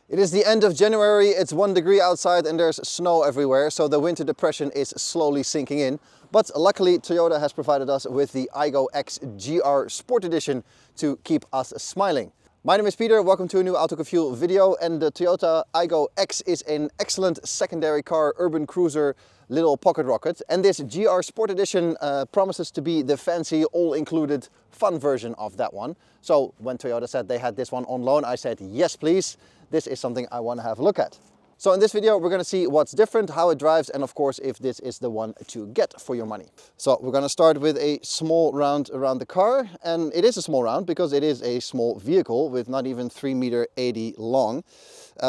It is the end of January, it's 1 degree outside and there's snow everywhere, so the winter depression is slowly sinking in. But luckily Toyota has provided us with the Aygo X GR Sport Edition to keep us smiling. My name is Peter, welcome to a new Autocofuel video, and the Toyota Aygo X is an excellent secondary car, urban cruiser, little pocket rocket. And this GR Sport Edition promises to be the fancy, all-included, fun version of that one. So when Toyota said they had this one on loan, I said, yes please. This is something I want to have a look at. So in this video, we're going to see what's different, how it drives, and of course, if this is the one to get for your money. So we're going to start with a small round around the car. And it is a small round because it is a small vehicle with not even 3.80 meters long.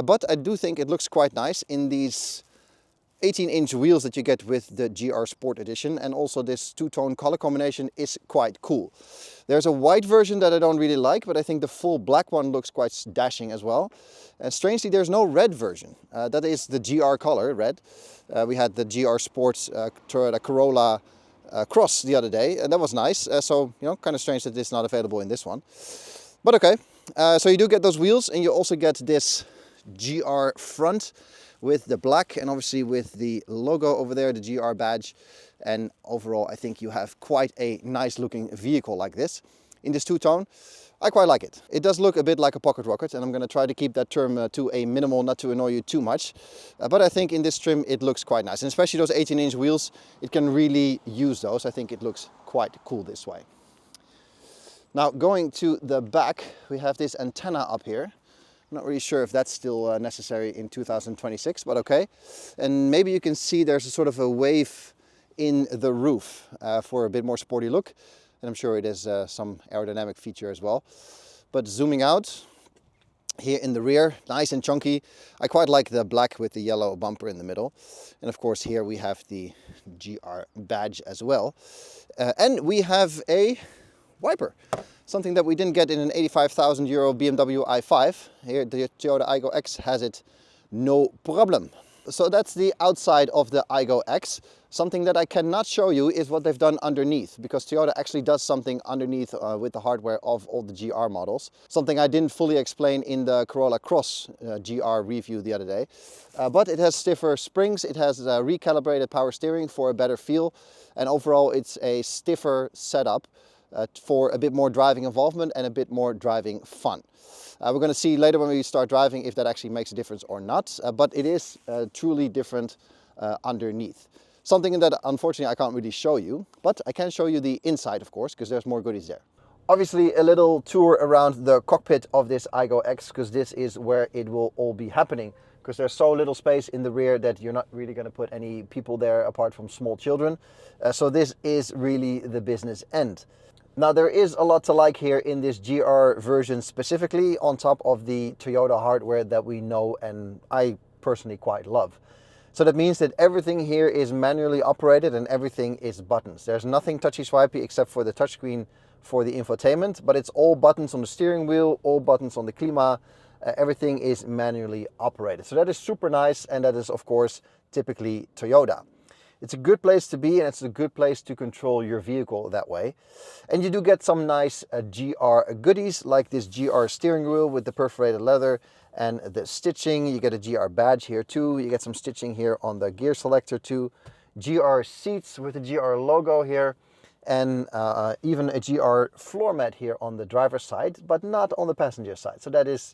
But I do think it looks quite nice in these 18-inch wheels that you get with the GR Sport Edition, and also this two-tone color combination is quite cool. There's a white version that I don't really like, but I think the full black one looks quite dashing as well. Strangely, there's no red version. That is the GR color, red. We had the GR Sports Toyota Corolla Cross the other day, and that was nice. So, you know, kind of strange that it's not available in this one. But okay, so you do get those wheels, and you also get this GR front with the black and obviously with the logo over there, the GR badge. And overall, I think you have quite a nice looking vehicle like this. In this two-tone, I quite like it. It does look a bit like a pocket rocket, and I'm going to try to keep that term to a minimal, not to annoy you too much. But I think in this trim, it looks quite nice. And especially those 18-inch wheels, it can really use those. I think it looks quite cool this way. Now, going to the back, we have this antenna up here. I'm not really sure if that's still necessary in 2026, but okay. And maybe you can see there's a sort of a wave in the roof for a bit more sporty look. And I'm sure it is some aerodynamic feature as well. But zooming out, here in the rear, nice and chunky. I quite like the black with the yellow bumper in the middle. And of course here we have the GR badge as well. And we have a wiper. Something that we didn't get in an 85,000 euro BMW i5. Here the Toyota Aygo X has it, no problem. So that's the outside of the Aygo X. Something that I cannot show you is what they've done underneath, because Toyota actually does something underneath with the hardware of all the GR models. Something I didn't fully explain in the Corolla Cross GR review the other day. But it has stiffer springs, it has recalibrated power steering for a better feel, and overall it's a stiffer setup for a bit more driving involvement and a bit more driving fun. We're going to see later when we start driving if that actually makes a difference or not, but it is truly different underneath. Something that unfortunately I can't really show you, but I can show you the inside, of course, because there's more goodies there. Obviously a little tour around the cockpit of this Aygo X, because this is where it will all be happening, because there's so little space in the rear that you're not really going to put any people there apart from small children. So this is really the business end. Now there is a lot to like here in this GR version specifically, on top of the Toyota hardware that we know and I personally quite love. So that means that everything here is manually operated and everything is buttons. There's nothing touchy swipey except for the touchscreen for the infotainment, but it's all buttons on the steering wheel, all buttons on the klima. Everything is manually operated. So that is super nice, and that is of course typically Toyota. It's a good place to be, and it's a good place to control your vehicle that way. And you do get some nice GR goodies, like this GR steering wheel with the perforated leather and the stitching. You get a GR badge here too. You get some stitching here on the gear selector too. GR seats with the GR logo here, and even a GR floor mat here on the driver's side, but not on the passenger side. So that is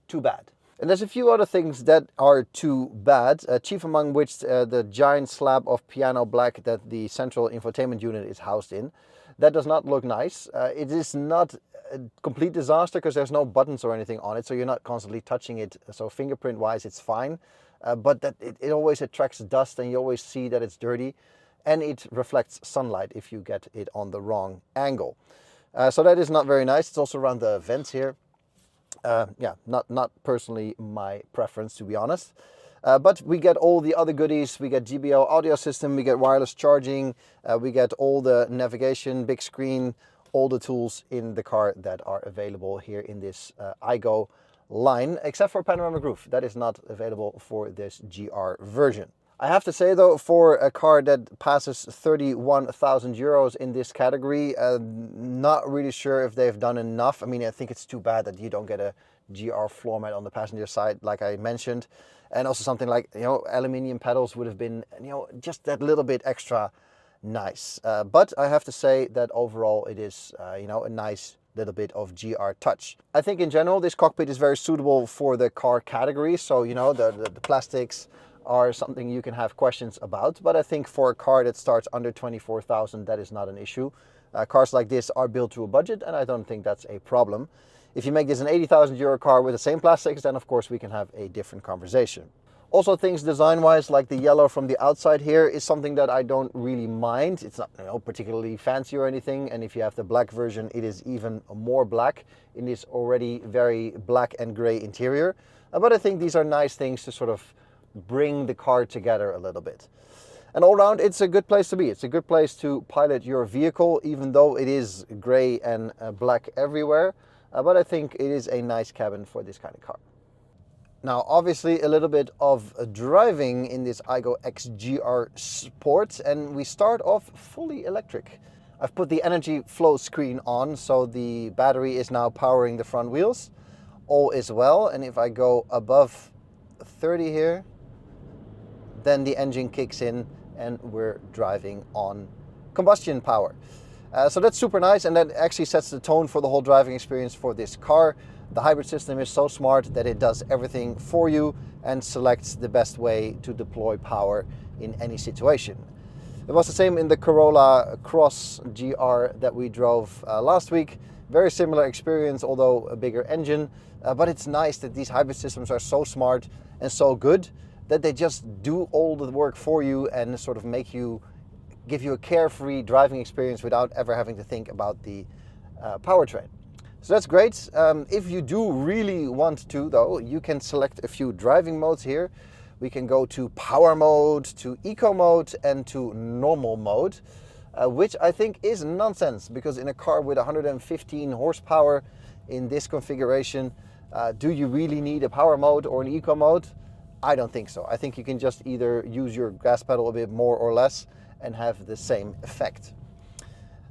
too bad. And there's a few other things that are too bad, chief among which the giant slab of piano black that the central infotainment unit is housed in. That does not look nice. It is not a complete disaster because there's no buttons or anything on it, so you're not constantly touching it. So fingerprint wise it's fine, but that it always attracts dust, and you always see that it's dirty, and it reflects sunlight if you get it on the wrong angle. So that is not very nice. It's also around the vents here. Yeah, not personally my preference, to be honest. But we get all the other goodies. We get GBO audio system, we get wireless charging, we get all the navigation, big screen, all the tools in the car that are available here in this Aygo line, except for panoramic roof. That is not available for this GR version. I have to say though, for a car that passes 31,000 euros in this category, not really sure if they've done enough. I mean, I think it's too bad that you don't get a GR floor mat on the passenger side, like I mentioned. And also something like, aluminium pedals would have been, just that little bit extra nice. But I have to say that overall it is, a nice little bit of GR touch. I think in general this cockpit is very suitable for the car category. So, the plastics are something you can have questions about. But I think for a car that starts under 24,000, that is not an issue. Cars like this are built to a budget, and I don't think that's a problem. If you make this an 80,000 euro car with the same plastics, then of course we can have a different conversation. Also, things design-wise, like the yellow from the outside here, is something that I don't really mind. It's not particularly fancy or anything, and if you have the black version, it is even more black in this already very black and gray interior. But I think these are nice things to sort of bring the car together a little bit. And all around, it's a good place to be. It's a good place to pilot your vehicle, even though it is gray and black everywhere. But I think it is a nice cabin for this kind of car. Now, obviously a little bit of driving in this Aygo X GR Sport, and we start off fully electric. I've put the energy flow screen on, so the battery is now powering the front wheels. All is well, and if I go above 30 here, then the engine kicks in and we're driving on combustion power. So that's super nice, and that actually sets the tone for the whole driving experience for this car. The hybrid system is so smart that it does everything for you and selects the best way to deploy power in any situation. It was the same in the Corolla Cross GR that we drove last week. Very similar experience, although a bigger engine. But it's nice that these hybrid systems are so smart and so good that they just do all the work for you and sort of give you a carefree driving experience without ever having to think about the powertrain. So that's great. If you do really want to, though, you can select a few driving modes here. We can go to power mode, to eco mode, and to normal mode, which I think is nonsense, because in a car with 115 horsepower in this configuration, do you really need a power mode or an eco mode? I don't think so. I think you can just either use your gas pedal a bit more or less and have the same effect.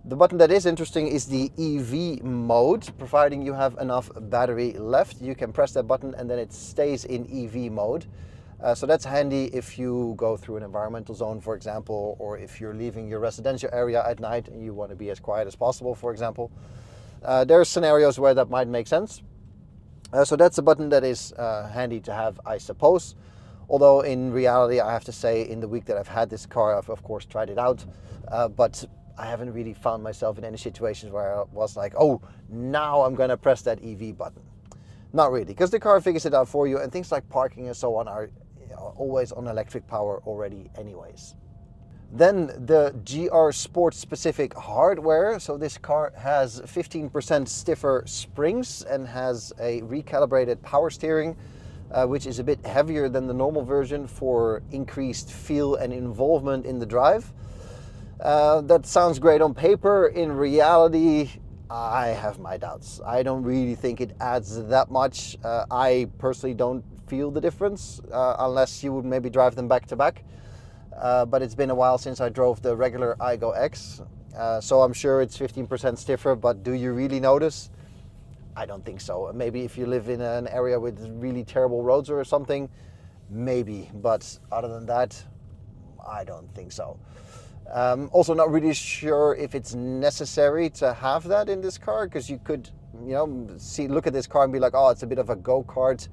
The button that is interesting is the EV mode. Providing you have enough battery left, you can press that button and then it stays in EV mode. So that's handy if you go through an environmental zone, for example, or if you're leaving your residential area at night and you want to be as quiet as possible, for example. There are scenarios where that might make sense. So that's a button that is handy to have, I suppose. Although in reality, I have to say, in the week that I've had this car, I've of course tried it out, but I haven't really found myself in any situations where I was like, oh, now I'm gonna press that EV button. Not really, because the car figures it out for you, and things like parking and so on are always on electric power already anyways. Then the GR Sport specific hardware. So this car has 15% stiffer springs and has a recalibrated power steering, which is a bit heavier than the normal version for increased feel and involvement in the drive. That sounds great on paper. In reality, I have my doubts. I don't really think it adds that much. I personally don't feel the difference unless you would maybe drive them back to back. But it's been a while since I drove the regular Aygo X, so I'm sure it's 15% stiffer, but do you really notice? I don't think so. Maybe if you live in an area with really terrible roads or something, maybe, but other than that, I don't think so. Also not really sure if it's necessary to have that in this car, because you could, look at this car and be like, oh, it's a bit of a go-kart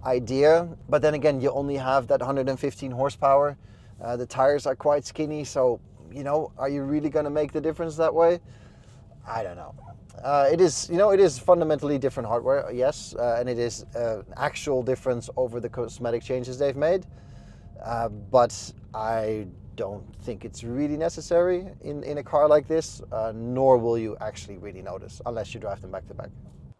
idea. But then again, you only have that 115 horsepower. The tires are quite skinny, so, are you really going to make the difference that way? I don't know. It is fundamentally different hardware, yes, and it is an actual difference over the cosmetic changes they've made. But I don't think it's really necessary in a car like this, nor will you actually really notice unless you drive them back to back.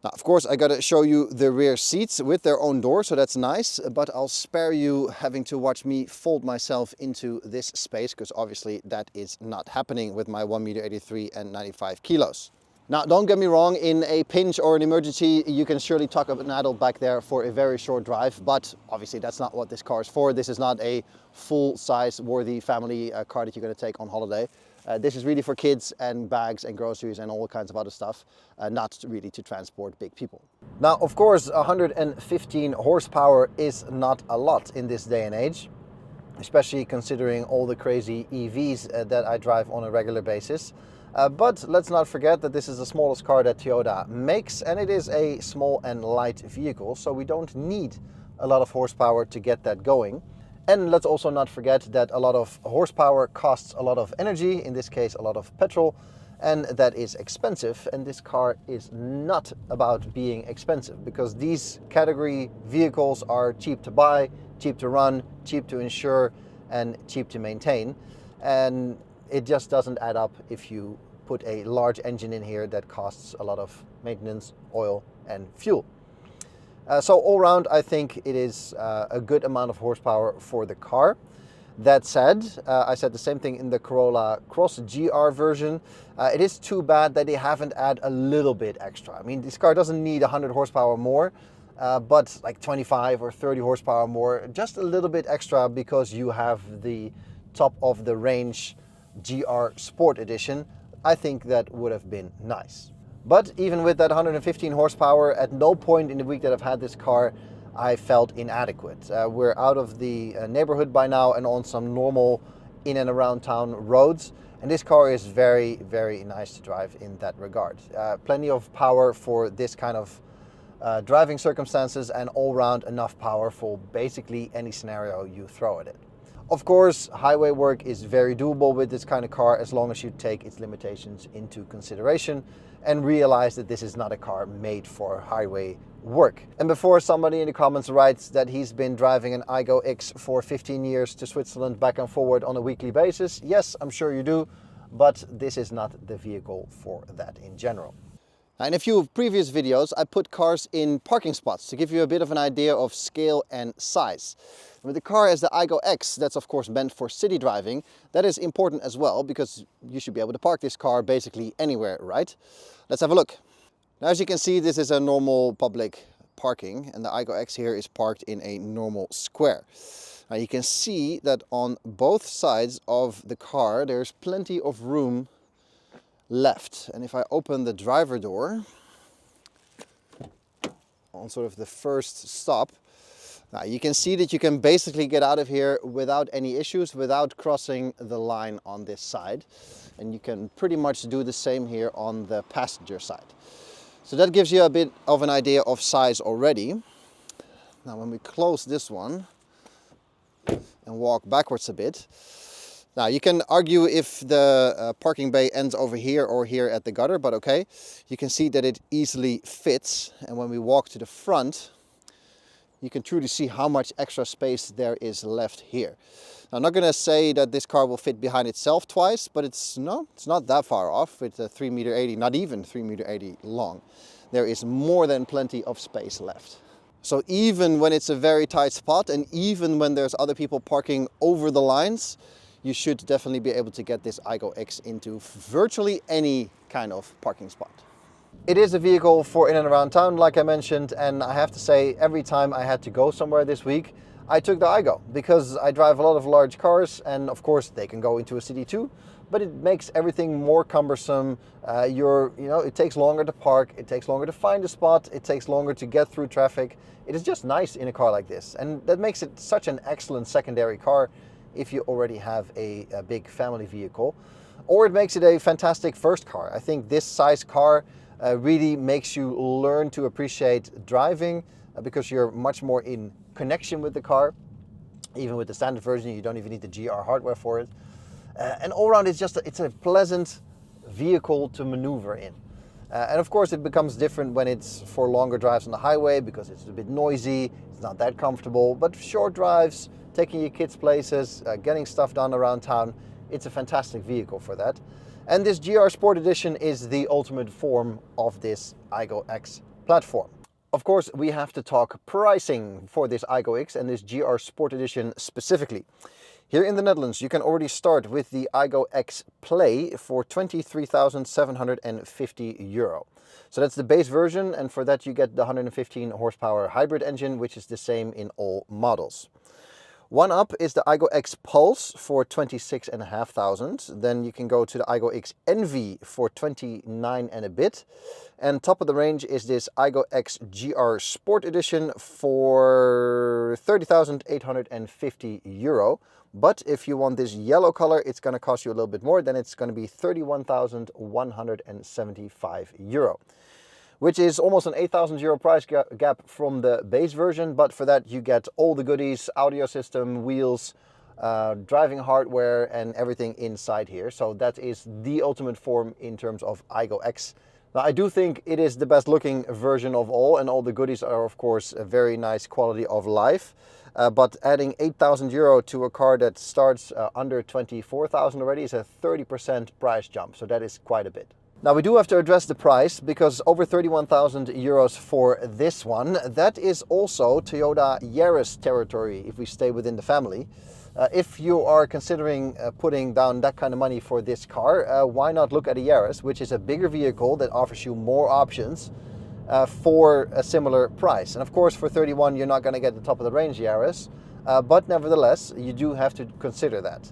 Now, of course, I gotta show you the rear seats with their own door, so that's nice, but I'll spare you having to watch me fold myself into this space, because obviously that is not happening with my 1m83 and 95 kilos. Now, don't get me wrong, in a pinch or an emergency, you can surely tuck up an adult back there for a very short drive, but obviously that's not what this car is for. This is not a full-size worthy family car that you're going to take on holiday. This is really for kids and bags and groceries and all kinds of other stuff, not really to transport big people. Now, of course, 115 horsepower is not a lot in this day and age, especially considering all the crazy EVs that I drive on a regular basis. But let's not forget that this is the smallest car that Toyota makes, and it is a small and light vehicle, so we don't need a lot of horsepower to get that going. And let's also not forget that a lot of horsepower costs a lot of energy, in this case a lot of petrol, and that is expensive. And this car is not about being expensive, because these category vehicles are cheap to buy, cheap to run, cheap to insure, and cheap to maintain. And it just doesn't add up if you put a large engine in here that costs a lot of maintenance, oil, and fuel. So all around, I think it is a good amount of horsepower for the car. That said, I said the same thing in the Corolla Cross GR version. It is too bad that they haven't added a little bit extra. I mean, this car doesn't need 100 horsepower more, but like 25 or 30 horsepower more, just a little bit extra, because you have the top of the range GR Sport Edition. I think that would have been nice. But even with that 115 horsepower, at no point in the week that I've had this car, I felt inadequate. We're out of the neighborhood by now and on some normal in and around town roads. And this car is very, very nice to drive in that regard. Plenty of power for this kind of driving circumstances, and all round enough power for basically any scenario you throw at it. Of course, highway work is very doable with this kind of car, as long as you take its limitations into consideration and realize that this is not a car made for highway work. And before somebody in the comments writes that he's been driving an Aygo X for 15 years to Switzerland back and forward on a weekly basis, yes, I'm sure you do, but this is not the vehicle for that in general. In a few previous videos, I put cars in parking spots to give you a bit of an idea of scale and size. With the car as the Aygo X, that's of course meant for city driving, that is important as well, because you should be able to park this car basically anywhere, right? Let's have a look. Now, as you can see, this is a normal public parking, and the Aygo X here is parked in a normal square. Now you can see that on both sides of the car, there's plenty of room left. And if I open the driver door on sort of the first stop, now you can see that you can basically get out of here without any issues, without crossing the line on this side. And you can pretty much do the same here on the passenger side. So that gives you a bit of an idea of size already. Now when we close this one and walk backwards a bit, now you can argue if the parking bay ends over here or here at the gutter, but okay. You can see that it easily fits, and when we walk to the front, you can truly see how much extra space there is left here. Now, I'm not going to say that this car will fit behind itself twice, but it's not that far off with a 3.80 meter, not even 3.80 meter long. There is more than plenty of space left. So even when it's a very tight spot, and even when there's other people parking over the lines, you should definitely be able to get this Aygo X into virtually any kind of parking spot. It is a vehicle for in and around town, like I mentioned, and I have to say, every time I had to go somewhere this week, I took the Aygo, because I drive a lot of large cars, and of course they can go into a city too, but it makes everything more cumbersome. It takes longer to park, it takes longer to find a spot, it takes longer to get through traffic. It is just nice in a car like this, and that makes it such an excellent secondary car if you already have a big family vehicle, or it makes it a fantastic first car. I think this size car really makes you learn to appreciate driving, because you're much more in connection with the car. Even with the standard version, you don't even need the GR hardware for it. And all around, it's a pleasant vehicle to maneuver in. And of course, it becomes different when it's for longer drives on the highway, because it's a bit noisy, it's not that comfortable. But short drives, taking your kids places, getting stuff done around town, it's a fantastic vehicle for that. And this GR Sport Edition is the ultimate form of this Aygo X platform. Of course, we have to talk pricing for this Aygo X and this GR Sport Edition specifically. Here in the Netherlands, you can already start with the Aygo X Play for €23,750. So that's the base version, and for that you get the 115 horsepower hybrid engine, which is the same in all models. One up is the Aygo X Pulse for 26,500. Then you can go to the Aygo X Envy for 29 and a bit. And top of the range is this Aygo X GR Sport Edition for 30,850 euro. But if you want this yellow color, it's going to cost you a little bit more. Then it's going to be 31,175 euro. Which is almost an 8,000 euro price gap from the base version, but for that you get all the goodies, audio system, wheels, driving hardware and everything inside here. So that is the ultimate form in terms of Aygo X. Now I do think it is the best looking version of all, and all the goodies are of course a very nice quality of life. But adding 8,000 euro to a car that starts under 24,000 already is a 30% price jump, so that is quite a bit. Now we do have to address the price, because over 31,000 euros for this one, that is also Toyota Yaris territory if we stay within the family. If you are considering putting down that kind of money for this car, why not look at a Yaris, which is a bigger vehicle that offers you more options for a similar price. And of course for 31 you're not going to get the top of the range Yaris, but nevertheless you do have to consider that.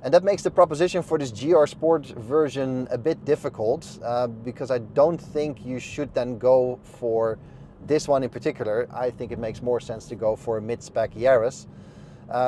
And that makes the proposition for this GR Sport version a bit difficult, because I don't think you should then go for this one in particular. I think it makes more sense to go for a mid-spec Yaris.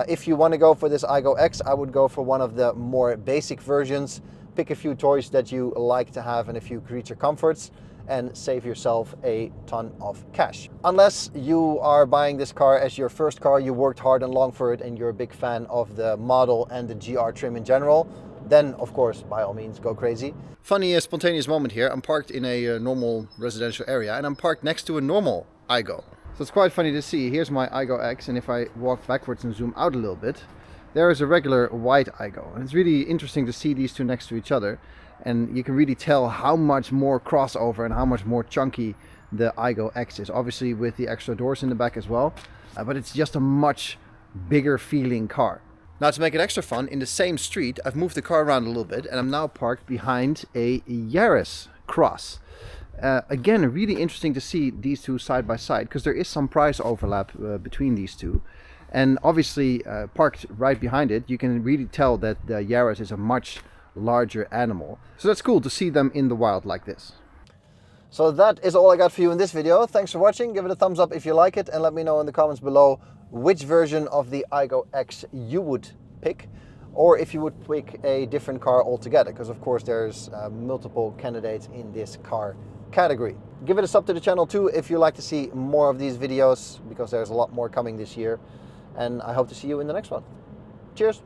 If you want to go for this Aygo X, I would go for one of the more basic versions. Pick a few toys that you like to have and a few creature comforts, and save yourself a ton of cash. Unless you are buying this car as your first car, you worked hard and long for it, and you're a big fan of the model and the GR trim in general, then of course, by all means, go crazy. Funny spontaneous moment here. I'm parked in a normal residential area, and I'm parked next to a normal Aygo. So it's quite funny to see. Here's my Aygo X, and if I walk backwards and zoom out a little bit, there is a regular white Aygo. And it's really interesting to see these two next to each other. And you can really tell how much more crossover and how much more chunky the Aygo X is. Obviously with the extra doors in the back as well. But it's just a much bigger feeling car. Now to make it extra fun, in the same street, I've moved the car around a little bit. And I'm now parked behind a Yaris Cross. Again, really interesting to see these two side by side, because there is some price overlap between these two. And obviously parked right behind it, you can really tell that the Yaris is a much larger animal. So that's cool to see them in the wild like this. So that is all I got for you in this video. Thanks for watching. Give it a thumbs up if you like it, and let me know in the comments below which version of the Aygo X you would pick, or if you would pick a different car altogether, because of course there's multiple candidates in this car category. Give it a sub to the channel too if you like to see more of these videos, because there's a lot more coming this year, and I hope to see you in the next one. Cheers!